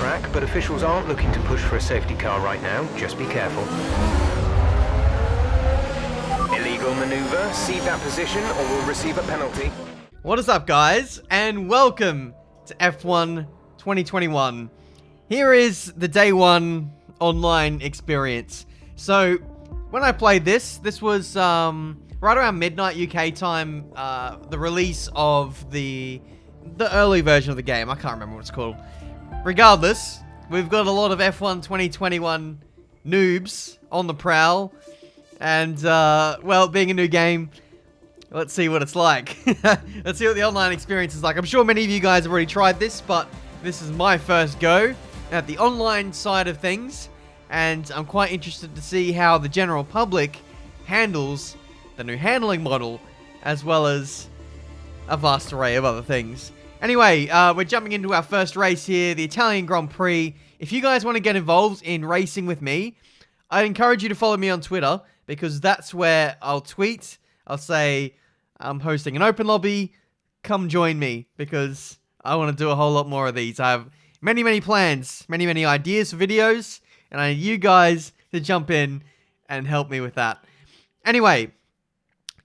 track, but officials aren't looking to push for a safety car right now. Just be careful. Illegal maneuver. Cede that position or we'll receive a penalty. What is up, guys? And welcome to F1 2021. Here is the day one online experience. So, when I played this was right around midnight UK time, the release of the early version of the game. I can't remember what it's called. Regardless, we've got a lot of F1 2021 noobs on the prowl. And, well, being a new game, let's see what it's like. Let's see what the online experience is like. I'm sure many of you guys have already tried this, but this is my first go at the online side of things. And I'm quite interested to see how the general public handles the new handling model, as well as a vast array of other things. Anyway, we're jumping into our first race here, the Italian Grand Prix. If you guys want to get involved in racing with me, I'd encourage you to follow me on Twitter, because that's where I'll tweet. I'll say, I'm hosting an open lobby, come join me, because I want to do a whole lot more of these. I have many plans, many ideas for videos, and I need you guys to jump in and help me with that. Anyway,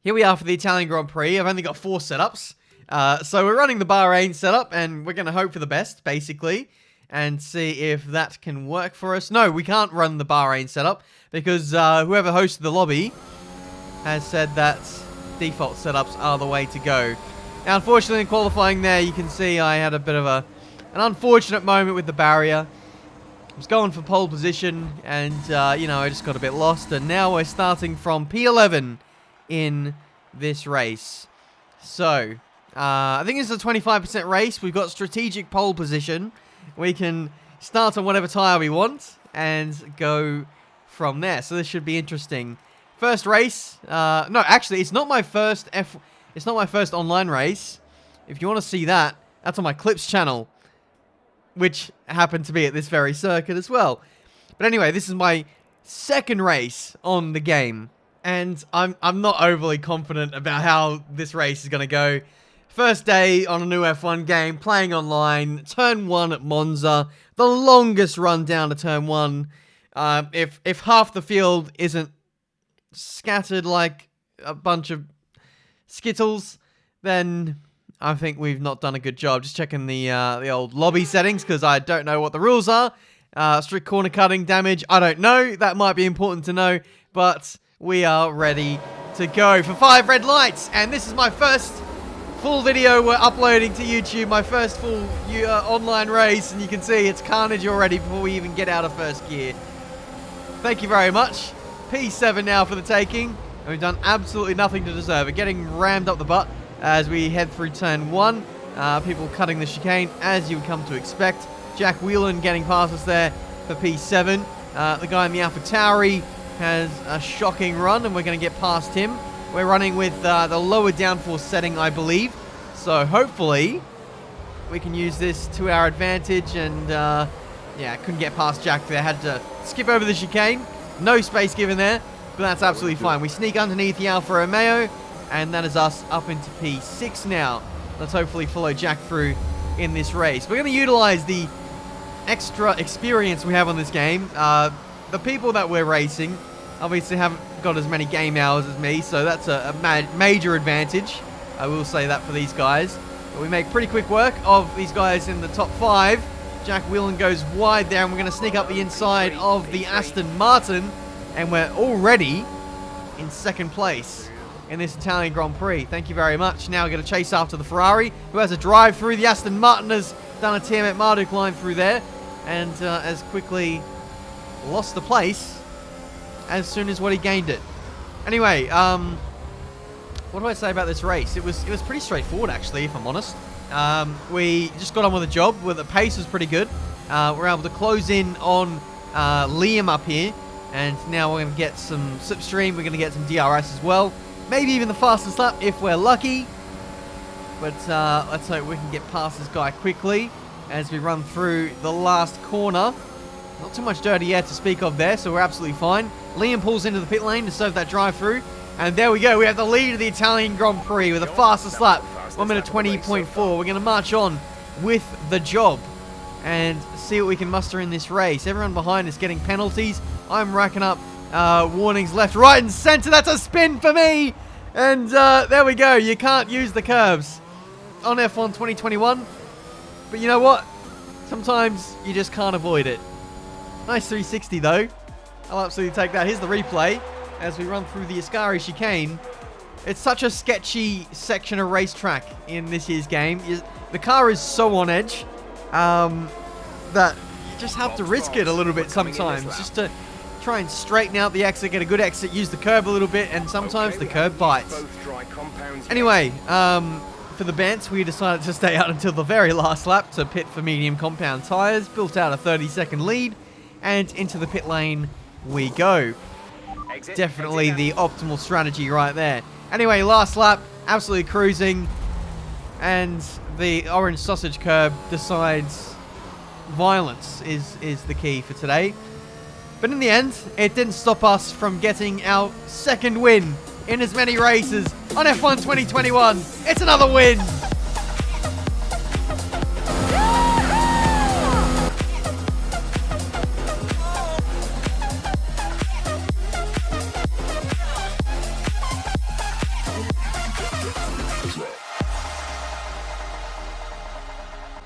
here we are for the Italian Grand Prix. I've only got 4 setups. So we're running the Bahrain setup, and we're going to hope for the best, basically, and see if that can work for us. No, we can't run the Bahrain setup, because whoever hosted the lobby has said that default setups are the way to go. Now, unfortunately, in qualifying there, you can see I had a bit of an unfortunate moment with the barrier. I was going for pole position, and, you know, I just got a bit lost, and now we're starting from P11 in this race. So, I think this is a 25% race. We've got strategic pole position. We can start on whatever tire we want and go from there. So this should be interesting. First race. No, actually, it's not my first It's not my first online race. If you want to see that, that's on my Clips channel, which happened to be at this very circuit as well. But anyway, this is my second race on the game, and I'm not overly confident about how this race is going to go. First day on a new F1 game, playing online, turn 1 at Monza, the longest run down to turn 1. If half the field isn't scattered like a bunch of Skittles, then I think we've not done a good job. Just checking the old lobby settings, because I don't know what the rules are. Strict corner cutting damage, I don't know. That might be important to know, but we are ready to go for 5 red lights. And this is my first full video we're uploading to YouTube, my first full online race, and you can see it's carnage already before we even get out of first gear. Thank you very much. P7 now for the taking, and we've done absolutely nothing to deserve it. Getting rammed up the butt as we head through turn 1. People cutting the chicane, as you would come to expect. Jack Whelan getting past us there for P7. The guy in the AlphaTauri has a shocking run, and we're going to get past him. We're running with the lower downforce setting, I believe. So hopefully we can use this to our advantage. And yeah, couldn't get past Jack there. Had to skip over the chicane. No space given there, but that's absolutely fine. We sneak underneath the Alfa Romeo, and that is us up into P6 now. Let's hopefully follow Jack through in this race. We're going to utilize the extra experience we have on this game. The people that we're racing obviously haven't got as many game hours as me, so that's a major advantage. I will say that for these guys. But we make pretty quick work of these guys in the top 5. Jack Whelan goes wide there, and we're going to sneak up the inside of the Aston Martin, and we're already in second place in this Italian Grand Prix. Thank you very much. Now we're going to chase after the Ferrari, who has a drive through. The Aston Martin has done a Tiametmarduk line through there, and has quickly lost the place as soon as he gained it. Anyway, what do I say about this race? It was pretty straightforward, actually, if I'm honest. We just got on with the job, where the pace was pretty good. We're able to close in on Liam up here, and now we're going to get some slipstream. We're going to get some DRS as well. Maybe even the fastest lap if we're lucky. But let's hope we can get past this guy quickly as we run through the last corner. Not too much dirty air to speak of there, so we're absolutely fine. Liam pulls into the pit lane to serve that drive-through. And there we go. We have the lead of the Italian Grand Prix with the fastest lap, 1 minute 20.4. We're going to march on with the job. and see what we can muster in this race. Everyone behind is getting penalties. I'm racking up warnings left, right, and center. That's a spin for me. And there we go. You can't use the curves on F1 2021. But you know what? Sometimes you just can't avoid it. Nice 360 though. I'll absolutely take that. Here's the replay as we run through the Ascari chicane. It's such a sketchy section of racetrack in this year's game. The car is so on edge that you just have to risk it a little bit sometimes, just to try and straighten out the exit, get a good exit, use the curb a little bit, and sometimes the curb bites. Anyway, for the Bants, we decided to stay out until the very last lap to pit for medium compound tyres, built out a 30-second lead, and into the pit lane we go. Definitely the optimal strategy right there. Anyway, last lap, absolutely cruising, and the orange sausage curb decides violence is the key for today. But in the end, it didn't stop us from getting our second win in as many races on F1 2021. It's another win!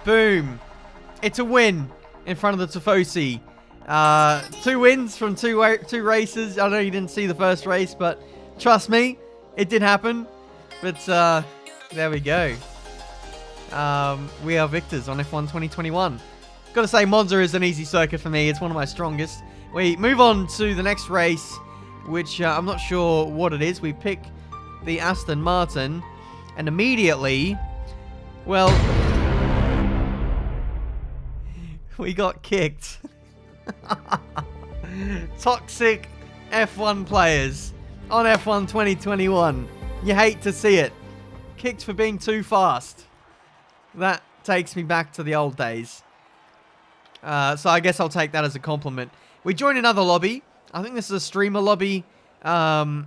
Boom. It's a win in front of the Tifosi. 2 wins from two races. I know you didn't see the first race, but trust me, it did happen. But there we go. We are victors on F1 2021. Gotta say, Monza is an easy circuit for me. It's one of my strongest. We move on to the next race, which I'm not sure what it is. We pick the Aston Martin, and immediately, well, we got kicked. Toxic F1 players on F1 2021. You hate to see it. Kicked for being too fast. That takes me back to the old days. So I guess I'll take that as a compliment. We join another lobby. I think this is a streamer lobby. I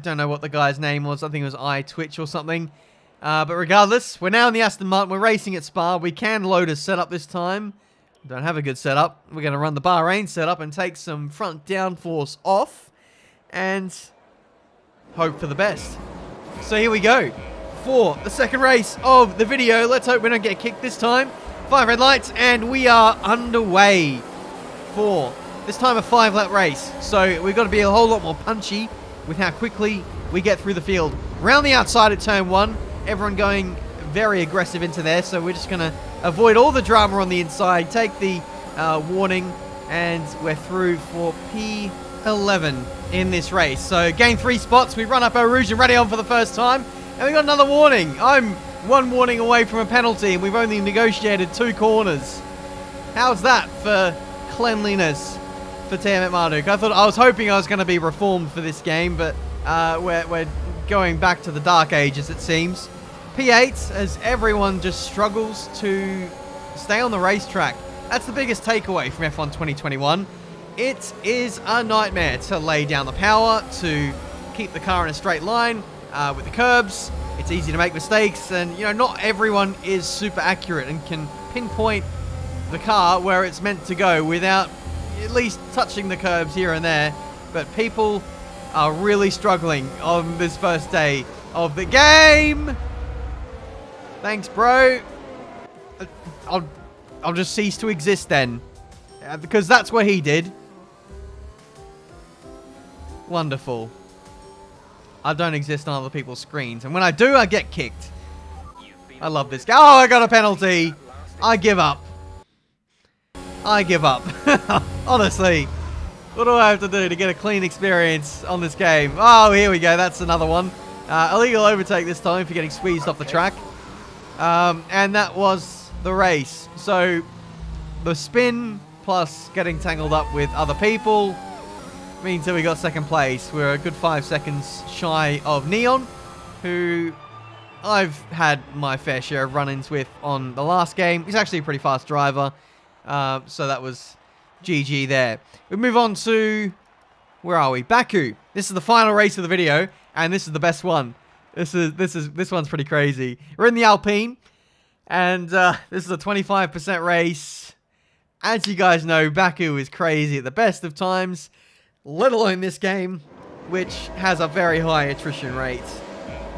don't know what the guy's name was. I think it was iTwitch or something. But regardless, we're now in the Aston Martin. We're racing at Spa. We can load a setup this time. Don't have a good setup. We're going to run the Bahrain setup and take some front downforce off and hope for the best. So here we go for the second race of the video. Let's hope we don't get kicked this time. 5 red lights and we are underway for this time a 5-lap race. So we've got to be a whole lot more punchy with how quickly we get through the field. Round the outside at turn 1. Everyone going very aggressive into there, so we're just going to avoid all the drama on the inside, take the warning, and we're through for P11 in this race. So gain 3 spots, we run up our Rouge and ready on for the first time, and we got another warning. I'm 1 warning away from a penalty, and we've only negotiated 2 corners. How's that for cleanliness for Tiametmarduk? I was hoping I was going to be reformed for this game, but we're going back to the dark ages, it seems. P8, as everyone just struggles to stay on the racetrack. That's the biggest takeaway from F1 2021. It is a nightmare to lay down the power, to keep the car in a straight line with the curbs. It's easy to make mistakes, and you know, not everyone is super accurate and can pinpoint the car where it's meant to go without at least touching the curbs here and there. But people are really struggling on this first day of the game. Thanks, bro. I'll just cease to exist then, because that's what he did. Wonderful. I don't exist on other people's screens, and when I do, I get kicked. I love this guy. Oh, I got a penalty. I give up. I give up. Honestly, what do I have to do to get a clean experience on this game? Oh, here we go. That's another one. Illegal overtake this time for getting squeezed off the track. And that was the race. So the spin plus getting tangled up with other people means that we got second place. We're a good 5 seconds shy of Neon, who I've had my fair share of run-ins with on the last game. He's actually a pretty fast driver. So that was GG there. We move on to, where are we? Baku. This is the final race of the video, and this is the best one. This one's pretty crazy. We're in the Alpine. And this is a 25% race. As you guys know, Baku is crazy at the best of times, let alone this game, which has a very high attrition rate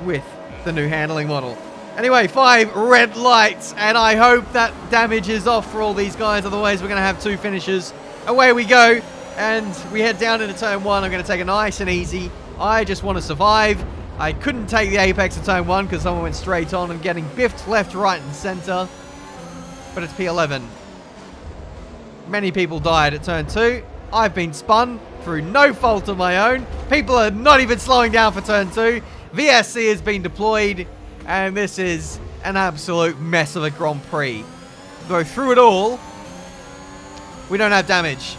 with the new handling model. Anyway, 5 red lights, and I hope that damage is off for all these guys, otherwise we're going to have 2 finishers. Away we go, and we head down into turn 1. I'm going to take it nice and easy. I just want to survive. I couldn't take the apex of turn 1 because someone went straight on and getting biffed left, right, and center. But it's P11. Many people died at turn 2. I've been spun through no fault of my own. People are not even slowing down for turn 2. VSC has been deployed, and this is an absolute mess of a Grand Prix. Though through it all, we don't have damage.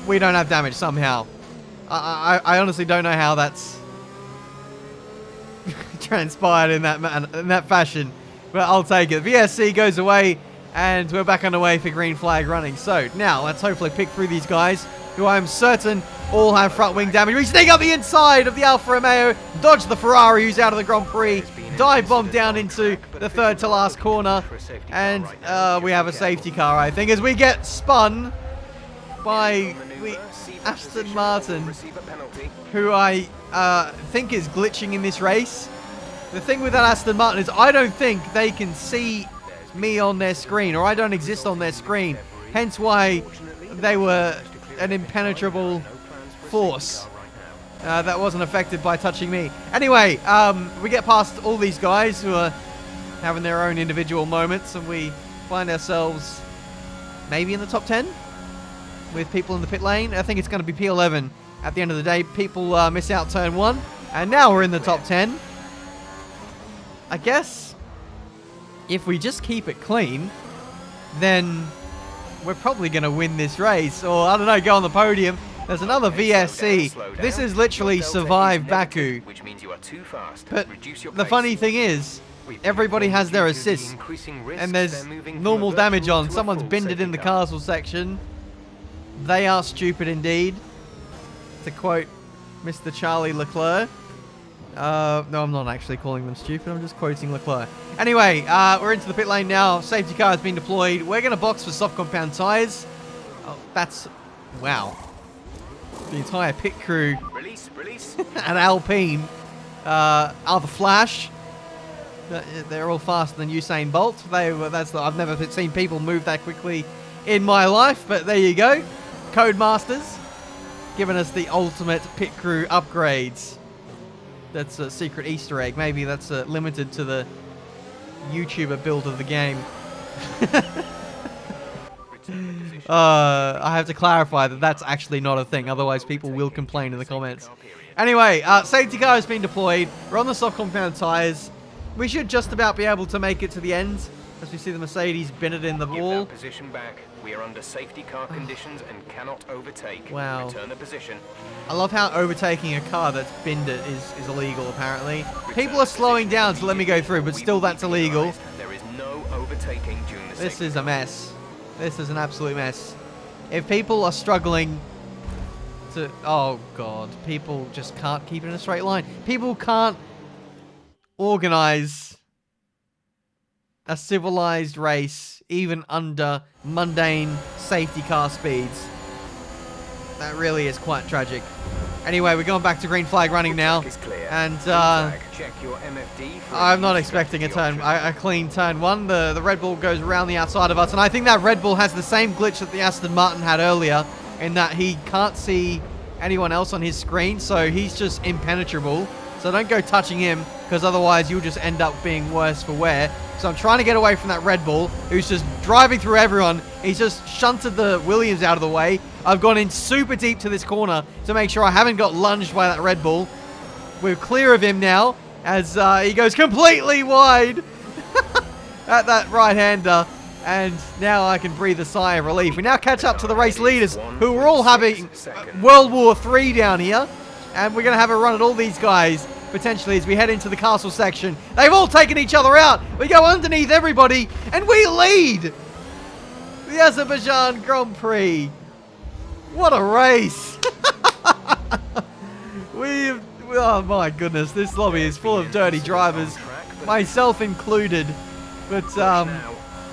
We don't have damage somehow. I honestly don't know how that's transpired in that fashion, but I'll take it. VSC goes away, and we're back underway for green flag running. So now let's hopefully pick through these guys, who I am certain all have front wing damage. We sneak up the inside of the Alfa Romeo, dodge the Ferrari who's out of the Grand Prix, dive bomb down into the third to last corner, and we have a safety car, I think, as we get spun by Aston Martin, who I think is glitching in this race. The thing with that Aston Martin is I don't think they can see me on their screen, or I don't exist on their screen, hence why they were an impenetrable force that wasn't affected by touching me. Anyway, we get past all these guys who are having their own individual moments, and we find ourselves maybe in the top 10 with people in the pit lane. I think it's going to be P11 at the end of the day. People miss out turn 1, and now we're in the top 10. I guess if we just keep it clean, then we're probably going to win this race, or I don't know, go on the podium. There's another VSC. This is literally survive Baku. But the funny thing is, everybody has their assist, and there's normal damage on. Someone's binned it in the castle section. They are stupid indeed, to quote Mr. Charlie Leclerc. No, I'm not actually calling them stupid. I'm just quoting Leclerc. Anyway, we're into the pit lane now. Safety car has been deployed. We're going to box for soft compound tires. Oh, that's... wow. The entire pit crew at Alpine are the Flash. They're all faster than Usain Bolt. I've never seen people move that quickly in my life, but there you go. Codemasters giving us the ultimate pit crew upgrades. That's a secret Easter egg. Maybe that's limited to the YouTuber build of the game. I have to clarify that that's actually not a thing. Otherwise, people will complain in the comments. Anyway, safety car has been deployed. We're on the soft compound tires. We should just about be able to make it to the end, as we see the Mercedes bin it in the wall. Position back. We are under safety car conditions and cannot overtake. Wow. Return the position. I love how overtaking a car that's binned it is illegal, apparently. People are slowing down to let me go through, but still that's illegal. There is no overtaking during the This is a mess. This is an absolute mess. If people are struggling to... oh, God. People just can't keep it in a straight line. People can't organize a civilized race even under mundane safety car speeds. That really is quite tragic. Anyway, we're going back to green flag running now, and I'm not expecting a clean turn 1. The Red Bull goes around the outside of us, and I think that Red Bull has the same glitch that the Aston Martin had earlier, in that he can't see anyone else on his screen, so he's just impenetrable. So don't go touching him, because otherwise you'll just end up being worse for wear. So I'm trying to get away from that Red Bull, who's just driving through everyone. He's just shunted the Williams out of the way. I've gone in super deep to this corner to make sure I haven't got lunged by that Red Bull. We're clear of him now, as he goes completely wide at that right-hander. And now I can breathe a sigh of relief. We now catch up to the race leaders, who are all having World War III down here. And we're going to have a run at all these guys, potentially, as we head into the castle section. They've all taken each other out. We go underneath everybody, and we lead the Azerbaijan Grand Prix. What a race. Oh my goodness, this lobby is full of dirty drivers. myself included. But Now,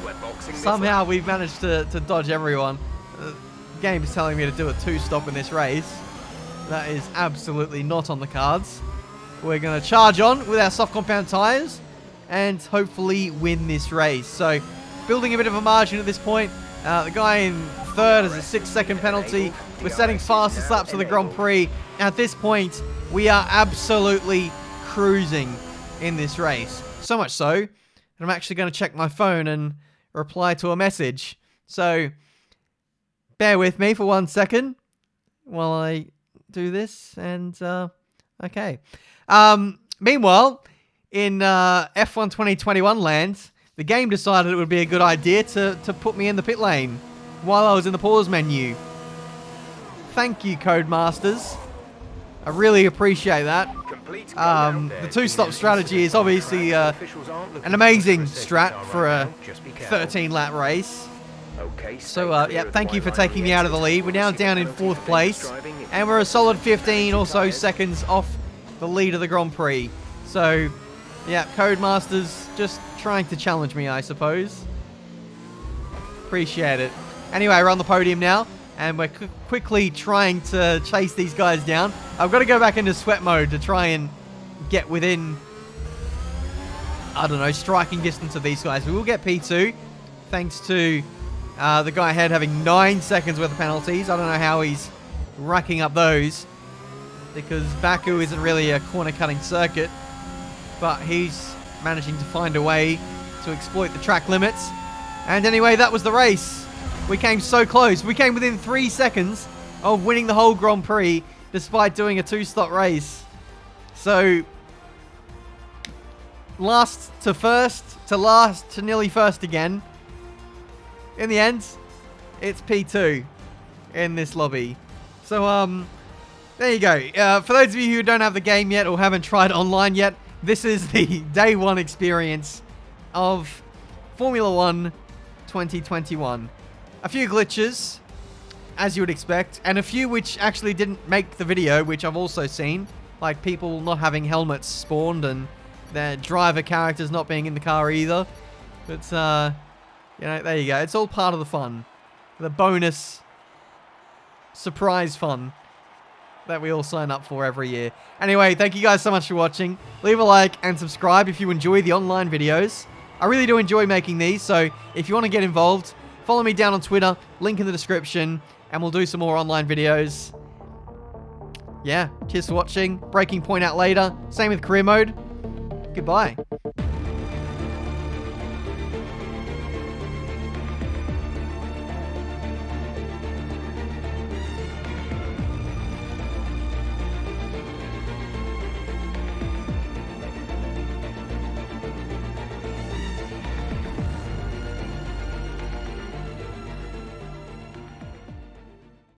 we're boxing this somehow up. we've managed to dodge everyone. The game is telling me to do a 2-stop in this race. That is absolutely not on the cards. We're going to charge on with our soft compound tyres and hopefully win this race. So, building a bit of a margin at this point. The guy in third has a 6-second penalty. We're setting fastest laps of the Grand Prix. At this point, we are absolutely cruising in this race. So much so that I'm actually going to check my phone and reply to a message. So, bear with me for 1 second while I do this. And, okay. Meanwhile, in F1 2021 land, the game decided it would be a good idea to put me in the pit lane while I was in the pause menu. Thank you, Codemasters. I really appreciate that. The 2-stop strategy is obviously an amazing strat for a 13-lap race. So, yeah, thank you for taking me out of the lead. We're now down in 4th place, and we're a solid 15 or so seconds off the lead of the Grand Prix. So, yeah, Codemasters just trying to challenge me, I suppose. Appreciate it. Anyway, we're on the podium now, and we're quickly trying to chase these guys down. I've got to go back into sweat mode to try and get within, I don't know, striking distance of these guys. We will get P2, thanks to the guy ahead having 9 seconds worth of penalties. I don't know how he's racking up those, because Baku isn't really a corner-cutting circuit, but he's managing to find a way to exploit the track limits. And anyway, that was the race. We came so close. We came within 3 seconds of winning the whole Grand Prix, despite doing a 2-stop race. So, last to first, to last to nearly first again. In the end, it's P2 in this lobby. So, there you go. For those of you who don't have the game yet or haven't tried online yet, this is the day 1 experience of Formula 1 2021. A few glitches, as you would expect, and a few which actually didn't make the video, which I've also seen. Like people not having helmets spawned and their driver characters not being in the car either. But, you know, there you go. It's all part of the fun. The bonus surprise fun that we all sign up for every year. Anyway, thank you guys so much for watching. Leave a like and subscribe if you enjoy the online videos. I really do enjoy making these, so if you want to get involved, follow me down on Twitter, link in the description, and we'll do some more online videos. Yeah, cheers for watching. Breaking point out later. Same with career mode. Goodbye.